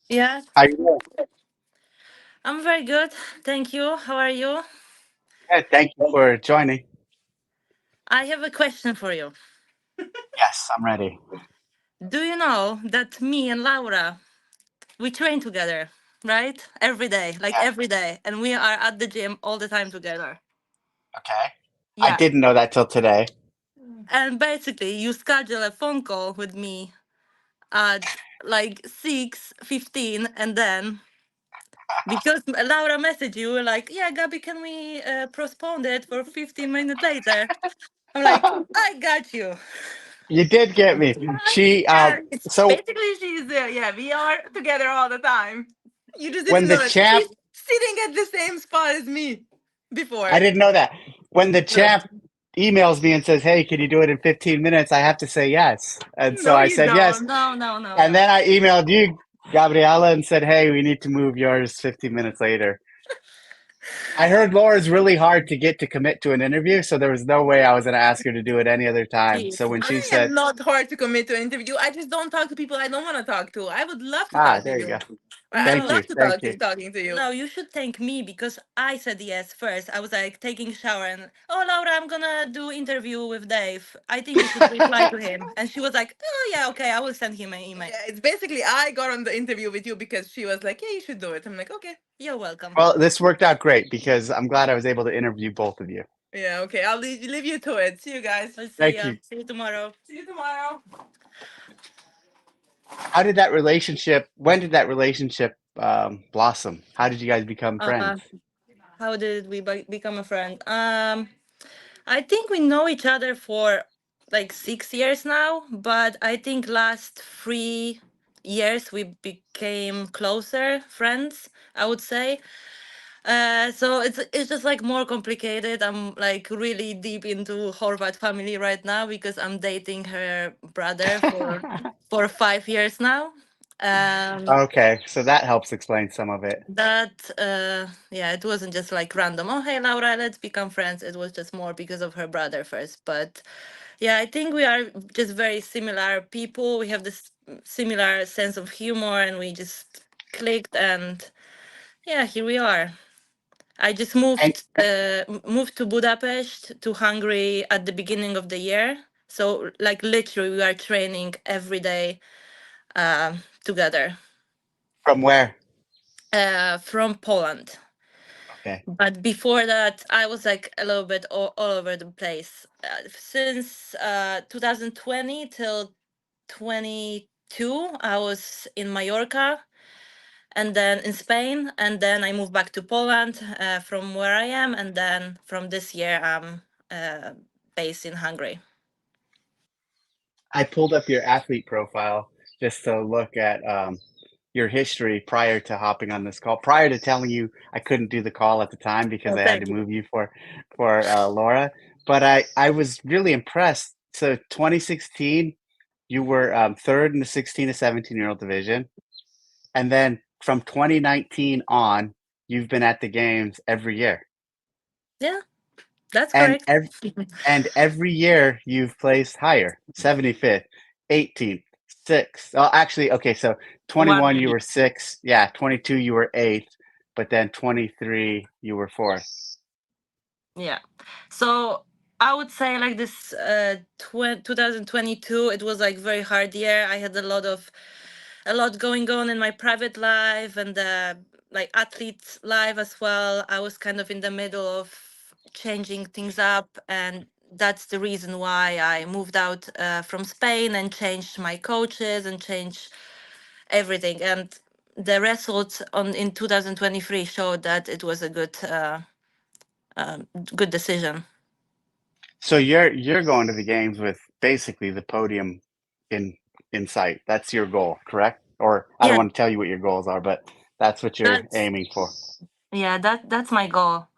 Yeah, How you doing? I'm very good. Thank you. How are you? Good. Thank you for joining. I have a question for you. Yes, I'm ready. Do you know that me and Laura, we train together, right? Every day, like Yeah. every day. And we are at the gym all the time together. Okay. I Yeah. didn't know that till today. And basically, you schedule a phone call with me at like 6:15, and then because Laura messaged you, like, yeah, Gabby, can we postpone it for 15 minutes later? I'm like, I got you. You did get me. She Yeah, it's so basically she's yeah, we are together all the time. You just didn't when the know it. champ She's sitting at the same spot as me I before. didn't know that. When the No, champ emails me and says, "Hey, can you do it in 15 minutes?" I have to say yes. And so no, I you said yes. don't. No, no, no, And no. then I emailed you, Gabriela, and said, "Hey, we need to move yours 15 minutes later." I heard Laura's really hard to get to commit to an interview, so there was no way I was going to ask her to do it any other time. Jeez. So when she I said, am not hard to commit to an interview. I just don't talk to people I don't want to talk to. I would love to "Ah, talk to there you you. go. I Thank love you, to thank you." talking to you. No, you should thank me because I said yes first. I was like taking a shower and oh Laura, I'm gonna do interview with Dave. I think you should reply to him. And she was like, oh yeah, okay, I will send him an email. Yeah, it's basically I got on the interview with you because she was like, yeah, you should do it. I'm like, okay. You're welcome. Well, this worked out great because I'm glad I was able to interview both of you. Yeah, okay. I'll leave you to it. See you guys. I'll see Thank ya. you. See you tomorrow. See you tomorrow. How did that relationship, when did that relationship blossom? How did you guys become friends? How did we become a friend? I think we know each other for like 6 years now, but I think last 3 years we became closer friends, I would say. So it's just like more complicated. I'm like really deep into Horvat family right now because I'm dating her brother for 5 years now. Um, Okay, so that helps explain some of it. that yeah, it wasn't just like random. Oh hey Laura, let's become friends. It was just more because of her brother first. But yeah, I think we are just very similar people. We have this similar sense of humor, and we just clicked. And yeah, here we are. I just And moved to Budapest to Hungary at the beginning of the year. So like literally we are training every day together from where? from Poland. Okay. But before that, I was like a little bit all over the place. Since 2020 till 22, I was in Mallorca and then in Spain, and then I moved back to Poland from where I am, and then from this year I'm uh, based in Hungary. I pulled up your athlete profile just to look at your history prior to hopping on this call. Prior to telling you I couldn't do the call at the time because Oh, I had to thank you. move you for Laura, but I was really impressed. So 2016, you were third in the 16 to 17-year-old division, and then from 2019 on, you've been at the games every year, Yeah, that's and correct. and every year you've placed higher, 75th, 18th, 6th. Oh, actually, okay, so 21 you One. were 6th, yeah, 22 you were 8th, but then 23 you were 4th. Yeah. So I would say like this 2022 it was like very hard year. I had a lot going on in my private life and like athlete life as well. I was kind of in the middle of changing things up, and that's the reason why I moved out from Spain and changed my coaches and changed everything. And the results on in 2023 showed that it was a good decision. So you're going to the games with basically the podium in in sight. That's your goal, correct? Or I don't Yeah, want to tell you what your goals are, but that's what you're that's aiming for. yeah, that's my goal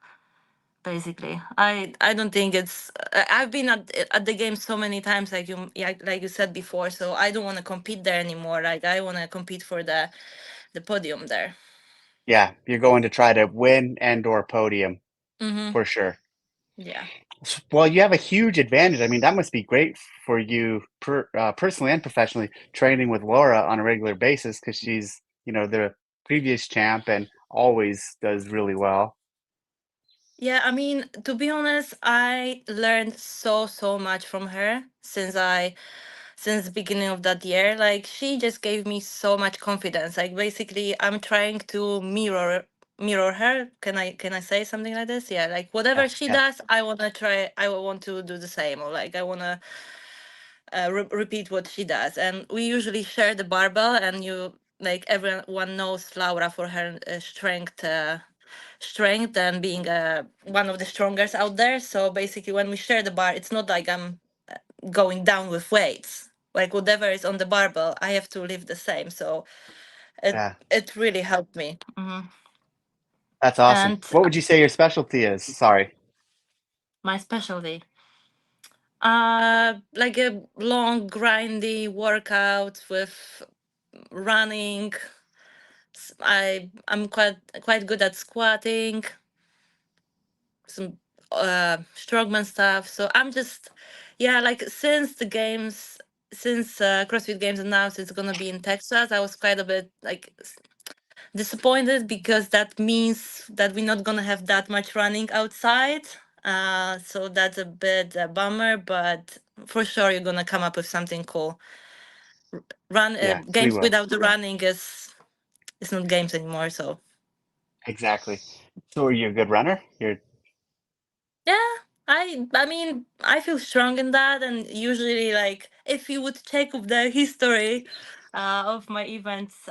basically. I don't think it's I've been at the game so many times like you, yeah, like you said before, so I don't want to compete there anymore. Like I want to compete for the podium there. Yeah, you're going to try to win and or podium Mhm. for sure. Yeah. Well, you have a huge advantage. I mean, that must be great for you personally and professionally training with Laura on a regular basis because she's the previous champ and always does really well. Yeah, I mean, to be honest, I learned so much from her since the beginning of that year. Like she just gave me so much confidence. Like basically I'm trying to mirror her. Can I say something like this? Yeah, like whatever Yeah, she yeah, does, I want to do the same, or like I want to repeat what she does. And we usually share the barbell, and you like everyone knows Laura for her strength and being one of the strongest out there. So basically, when we share the bar, it's not like I'm going down with weights. Like whatever is on the barbell, I have to lift the same. So it yeah. it really helped me. That's awesome. And What would you say your specialty is? Sorry. my specialty, like a long grindy workout with running. I'm quite good at squatting, some strongman stuff. So I'm just, yeah, like since CrossFit Games announced it's gonna be in Texas, I was quite a bit like disappointed because that means that we're not gonna have that much running outside. So that's a bit a bummer, but for sure you're gonna come up with something cool. Run Yeah, we games will. without the running is not games anymore. So Exactly. So are you a good runner? You're yeah, I mean I feel strong in that, and usually like if you would check of the history of my events,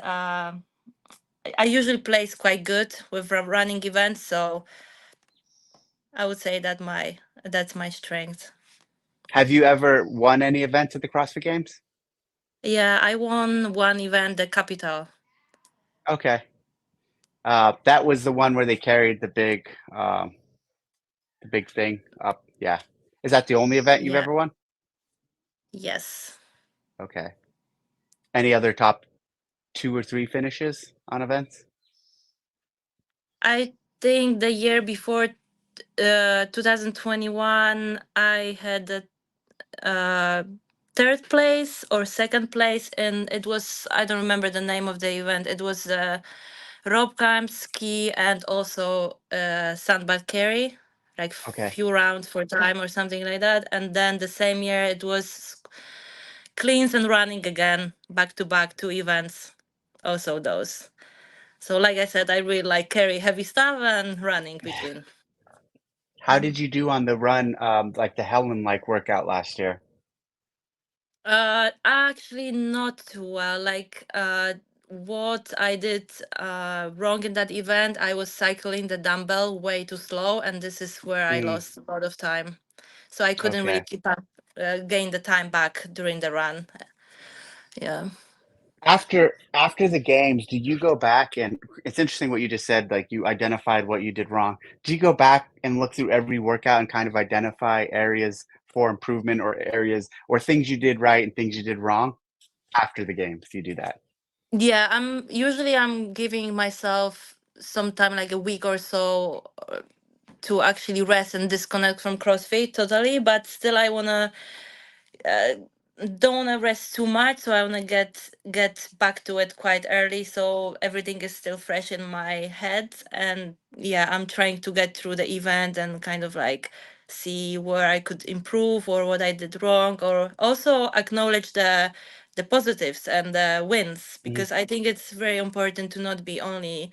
I usually place quite good with running events, so I would say that's my strength. Have you ever won any events at the CrossFit Games? Yeah, I won one event, the capital. Okay. That was the one where they carried the big thing up. Yeah. Is that the only event you've Yeah. ever won? Yes. Okay. Any other top two or three finishes on events? I think the year before 2021 I had the uh, third place or second place, and it was I don't remember the name of the event. It was rope climb, ski, and also sandbag carry, like Okay. few rounds for time or something like that. And then the same year it was cleans and running again, back to back, two events, also those. So like I said, I really like carry heavy stuff and running between. How did you do on the run, like the Helen like workout last year? Actually not too well. Like, what I did wrong in that event, I was cycling the dumbbell way too slow, and this is where I Mm, lost a lot of time. So I couldn't really okay. keep up, gain the time back during the run. Yeah. After the games, did you go back and it's interesting what you just said, like you identified what you did wrong. Did you go back and look through every workout and kind of identify areas for improvement or areas or things you did right and things you did wrong after the games? Do you do that? Yeah, I'm giving myself some time, like a week or so, to actually rest and disconnect from CrossFit totally, but still I wanna uh, don't want to rest too much, so I want to get back to it quite early, so everything is still fresh in my head. And yeah, I'm trying to get through the event and kind of like see where I could improve or what I did wrong, or also acknowledge the positives and the wins, Mhm. because I think it's very important to not be only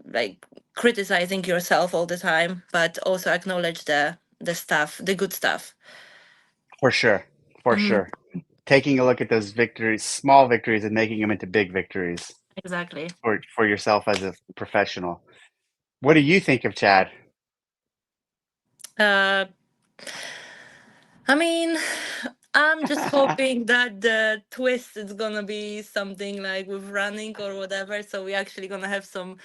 like criticizing yourself all the time, but also acknowledge the stuff, the good stuff. For sure. For Hmm. sure. Taking a look at those victories, small victories, and making them into big victories Exactly. for yourself as a professional. What do you think of Chad? Uh, I mean, I'm just hoping that the twist is gonna be something like with running or whatever. So we're actually gonna have some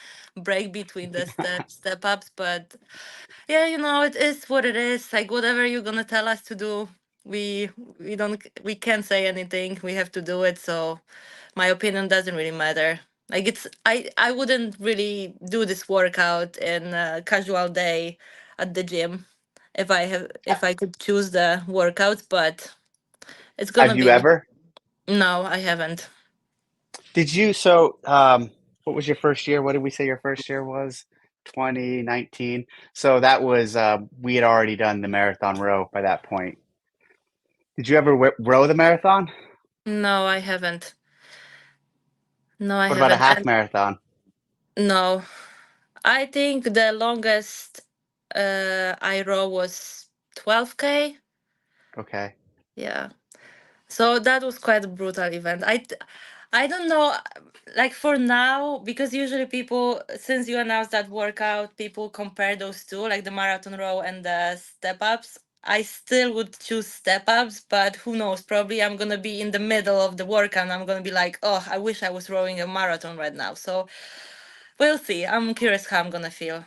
break between the step ups. But yeah, it is what it is. Like whatever you're gonna tell us to do, we we can't say anything. We have to do it. So my opinion doesn't really matter. Like I wouldn't really do this workout in a casual day at the gym if I could choose the workouts, but it's Have gonna you be ever? no, I haven't. Did you what was your first year? What did we say your first year was? 2019. So that was we had already done the marathon row by that point. Did you ever row the marathon? No, I haven't. No, I What about a haven't. half And marathon? no, I think the longest I row was 12K. Okay. Yeah. So that was quite a brutal event. I don't know, like for now, because usually people, since you announced that workout, people compare those two, like the marathon row and the step ups. I still would choose step ups, but who knows? Probably I'm gonna be in the middle of the workout and I'm gonna be like, oh, I wish I was rowing a marathon right now. So we'll see. I'm curious how I'm gonna feel.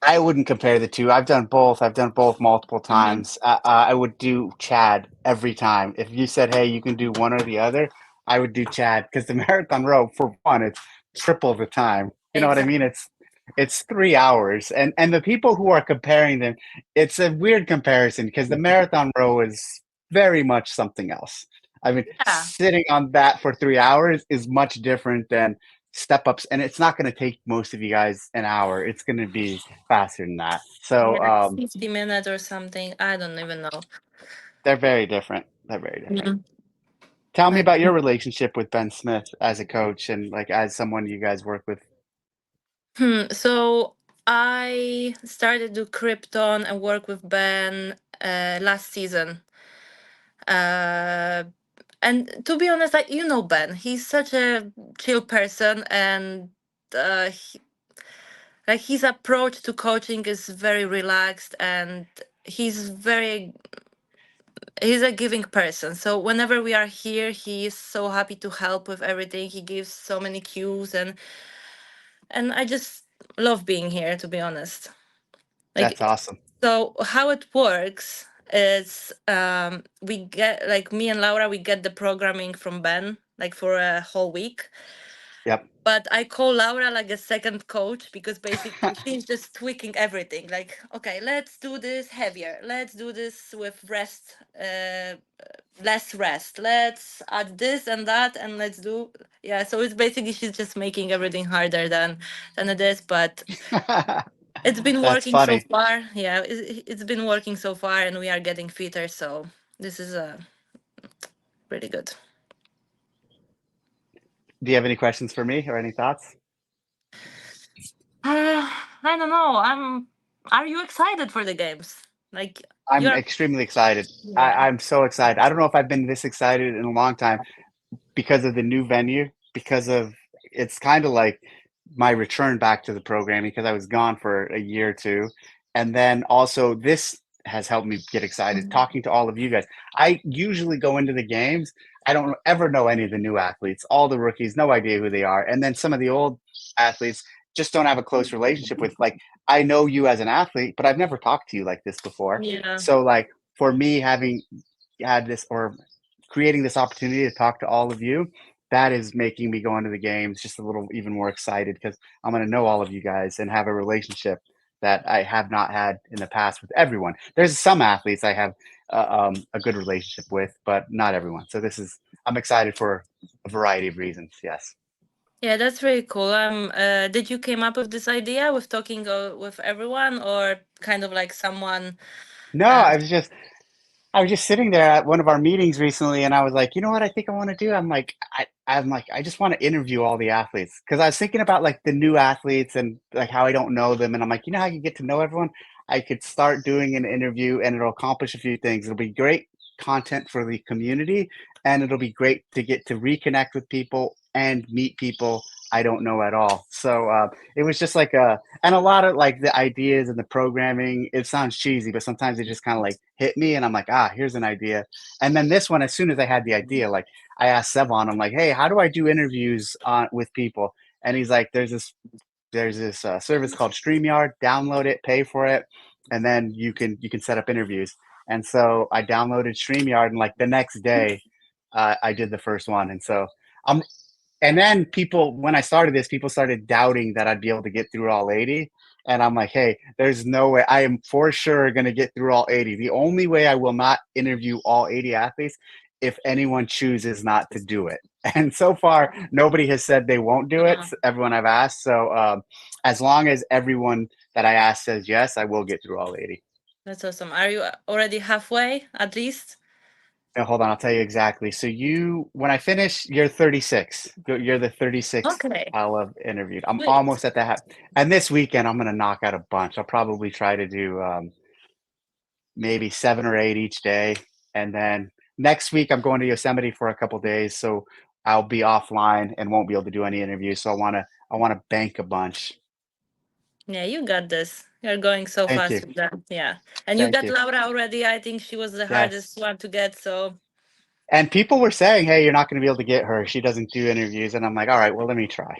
I wouldn't compare the two. I've done both. I've done both multiple Mm-hmm. times. I would do Chad every time. If you said, "Hey, you can do one or the other," I would do Chad because the marathon row, for one, it's triple the time. You know what I mean? Exactly. It's 3 hours, and the people who are comparing them, it's a weird comparison because the marathon row is very much something else. I mean, Yeah. sitting on that for 3 hours is much different than step ups, and it's not going to take most of you guys an hour. It's going to be faster than that. Yeah, So like 50 minutes or something. I don't even know. they're very different. They're very different. Mhm. Tell me Like, about your relationship with Ben Smith as a coach and like as someone you guys work with. so I started to Krypton and work with Ben last season. Uh, and to be honest, like you know Ben, he's such a chill person, and like his approach to coaching is very relaxed, and he's very he's a giving person. So whenever we are here, he is so happy to help with everything. He gives so many cues, and I just love being here, to be honest. That's Like, awesome. so how it works is we get like me and Laura, we get the programming from Ben like for a whole week. Yep. But I call Laura like a second coach because basically she's just tweaking everything. Like, okay, let's do this heavier. Let's do this with rest, less rest. Let's add this and that, and let's do yeah. So it's basically she's just making everything harder than it is. But it's been That's working so funny. far. Yeah, it's been working so far, and we are getting fitter. So this is really good. Do you have any questions for me or any thoughts? I don't know. Are you excited for the games? Like I'm you're. extremely excited. Yeah. I'm so excited. I don't know if I've been this excited in a long time because of the new venue, because of it's kind of like my return back to the programming because I was gone for a year or two. And then also this has helped me get excited Mhm. talking to all of you guys. I usually go into the games. I don't ever know any of the new athletes, all the rookies, no idea who they are. And then some of the old athletes just don't have a close relationship with. Like, I know you as an athlete, but I've never talked to you like this before. Yeah. So, like, for me, having had this or creating this opportunity to talk to all of you, that is making me go into the games just a little even more excited because I'm going to know all of you guys and have a relationship that I have not had in the past with everyone. There's some athletes I have a good relationship with, but not everyone. So I'm excited for a variety of reasons. Yes. Yeah, that's really cool. Did you came up with this idea with talking with everyone, or kind of like someone? No, Uh, I was just sitting there at one of our meetings recently, and I was like, you know what I think I want to do? I'm like, I just want to interview all the athletes because I was thinking about like the new athletes and like how I don't know them, and I'm like, you know how you get to know everyone? I could start doing an interview, and it'll accomplish a few things. It'll be great content for the community, and it'll be great to get to reconnect with people and meet people I don't know at all. So it was just like and a lot of like the ideas and the programming, it sounds cheesy, but sometimes it just kind of like hit me and I'm like, here's an idea. And then this one, as soon as I had the idea, like I asked Sevon, I'm like, hey, how do I do interviews with people? And he's like, there's this service called StreamYard, download it, pay for it, and then you can set up interviews. And so I downloaded StreamYard and like the next day I did the first one. And so I'm and then people, when I started this, people started doubting that I'd be able to get through all 80. And I'm like, hey, there's no way. I am for sure going to get through all 80. The only way I will not interview all 80 athletes if anyone chooses not to do it. And so far, nobody has said they won't do it. Uh, Everyone I've asked. So as long as everyone that I ask says yes, I will get through all 80. that's awesome. Are you already halfway at least? Now, hold on, I'll tell you exactly. So when I finish, you're 36. You're the 36th Okay, I'll have interviewed. I'm sweet. almost at the half. And this weekend, I'm going to knock out a bunch. I'll probably try to do maybe 7 or 8 each day. And then next week, I'm going to Yosemite for a couple days. So I'll be offline and won't be able to do any interviews. So I want to bank a bunch. Yeah, you got this. You're going so Thank fast you. with that. Yeah. And you Thank got you. Laura already. I think she was the Yes. hardest one to get. So, And people were saying, hey, you're not going to be able to get her. She doesn't do interviews. And I'm like, all right, well, let me try.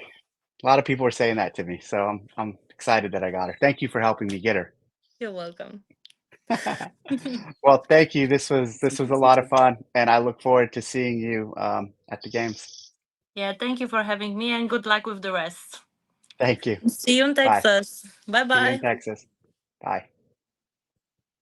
A lot of people were saying that to me. So I'm excited that I got her. Thank you for helping me get her. you're welcome. Well, thank you. This was a lot of fun, and I look forward to seeing you at the games. Yeah, thank you for having me and good luck with the rest. Thank you. See you in Bye. Texas. Bye See you in bye. Texas. Bye.